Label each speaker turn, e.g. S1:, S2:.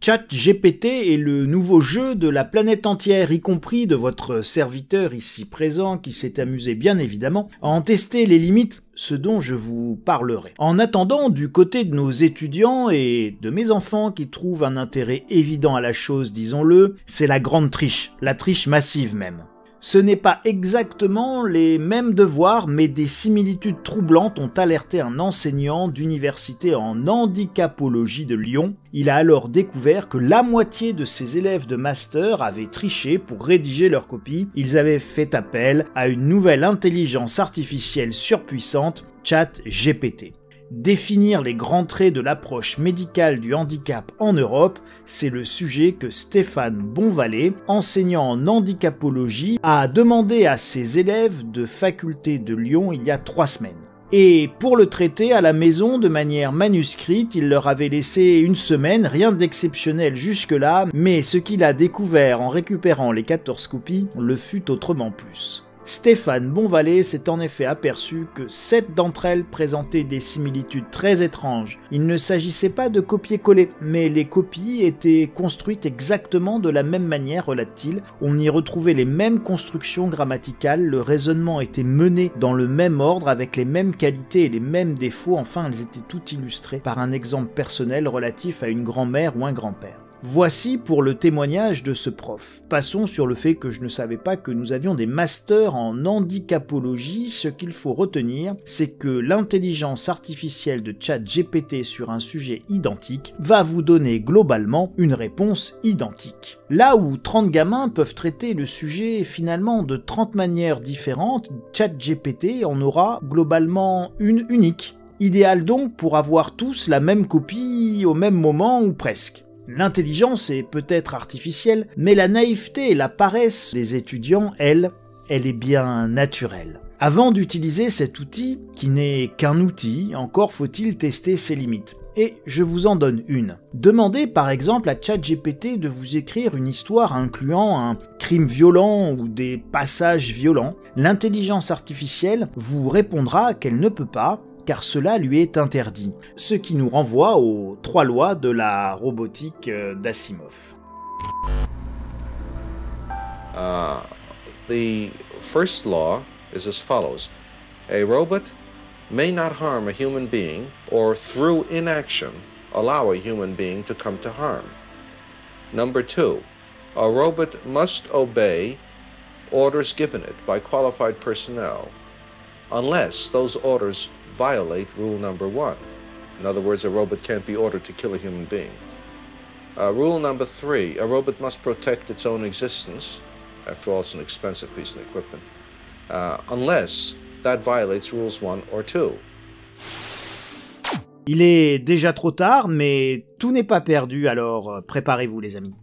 S1: ChatGPT est le nouveau jeu de la planète entière, y compris de votre serviteur ici présent qui s'est amusé bien évidemment à en tester les limites, ce dont je vous parlerai. En attendant, du côté de nos étudiants et de mes enfants qui trouvent un intérêt évident à la chose, disons-le, c'est la grande triche, la triche massive même. Ce n'est pas exactement les mêmes devoirs, mais des similitudes troublantes ont alerté un enseignant d'université en handicapologie de Lyon. Il a alors découvert que la moitié de ses élèves de master avaient triché pour rédiger leurs copies. Ils avaient fait appel à une nouvelle intelligence artificielle surpuissante, ChatGPT. Définir les grands traits de l'approche médicale du handicap en Europe, c'est le sujet que Stéphane Bonvalet, enseignant en handicapologie, a demandé à ses élèves de faculté de Lyon il y a 3 semaines. Et pour le traiter à la maison de manière manuscrite, il leur avait laissé 1 semaine, rien d'exceptionnel jusque-là, mais ce qu'il a découvert en récupérant les 14 copies le fut autrement plus. Stéphane Bonvalet s'est en effet aperçu que 7 d'entre elles présentaient des similitudes très étranges. Il ne s'agissait pas de copier-coller, mais les copies étaient construites exactement de la même manière, relate-t-il. On y retrouvait les mêmes constructions grammaticales, le raisonnement était mené dans le même ordre, avec les mêmes qualités et les mêmes défauts, enfin elles étaient toutes illustrées par un exemple personnel relatif à une grand-mère ou un grand-père. Voici pour le témoignage de ce prof. Passons sur le fait que je ne savais pas que nous avions des masters en handicapologie. Ce qu'il faut retenir, c'est que l'intelligence artificielle de ChatGPT sur un sujet identique va vous donner globalement une réponse identique. Là où 30 gamins peuvent traiter le sujet finalement de 30 manières différentes, ChatGPT en aura globalement une unique. Idéal donc pour avoir tous la même copie au même moment ou presque. L'intelligence est peut-être artificielle, mais la naïveté et la paresse des étudiants, elle est bien naturelle. Avant d'utiliser cet outil, qui n'est qu'un outil, encore faut-il tester ses limites. Et je vous en donne une. Demandez par exemple à ChatGPT de vous écrire une histoire incluant un crime violent ou des passages violents. L'intelligence artificielle vous répondra qu'elle ne peut pas, car cela lui est interdit, ce qui nous renvoie aux 3 lois de la robotique d'Asimov.
S2: The first law is as follows. A robot may not harm a human being or through inaction allow a human being to come to harm. Number 2, a robot must obey orders given it by qualified personnel unless those orders violate rule number 1. In other words, a robot can't be ordered to kill a human being. Rule number 3, a robot must protect its own existence. After all, it's an expensive piece of equipment. Unless that violates rules 1 or 2.
S1: Il est déjà trop tard, mais tout n'est pas perdu, alors préparez-vous les amis.